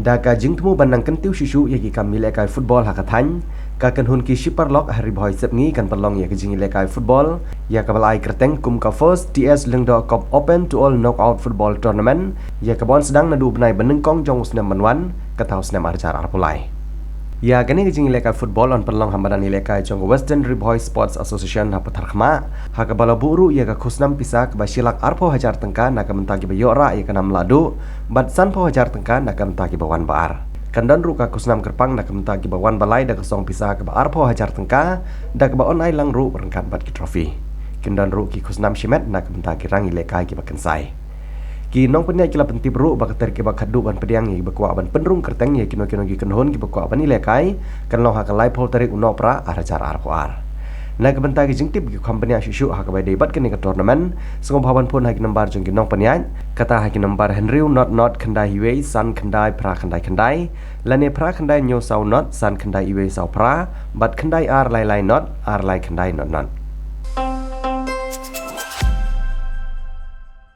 Daka jing temu bandang kentiu susu yagi kami lekai football hakathan ka kan hun ki shipper lock hari boy sepngi kan perlong ya kejing lekai football ya kabalai kerteng kum ka first TS Lengdo Cup Open to all knockout football tournament ya kabon sedang nadu benai benengkong jong usnam manwan katau snam arjar arpulai ya kani kejing lekai football on perlong hambadan lekai jong Western Boy Sports Association hapatar khma hakabala buru ya ka khusnam pisa ka basilak arpo hajar tengka nak mentagi bayora ya kanam ladu bat san po hajar tengka nak mentagi bawan baar kandan ruka khusnam kerpang nak mentagi bawan balai dak song pisa ka arpo hajar tengka dak ba on ai lang ru berengkan bat ki trofi kandan ru ki khusnam shimet nak mentagi rangi lekai ki bakensai ki nong penya kila pentip ru bakater ki bakadu ban pediang yi bakwa ban penrung kerteng ye kino gi kenhon ki bakwa ban lekai kan lo hakalai pol tarik unopra arajar arpoar na ke bentagi jingtip ki company asyusyu hakabai debat kini ke tournament sengom haban pun haki nambar jong ki nong penya kata haki nambar Henry not khandai hiwei san khandai pra khandai lane pra khandai nyo sau not san khandai hiwei sau pra bat khandai ar lai not ar lai khandai not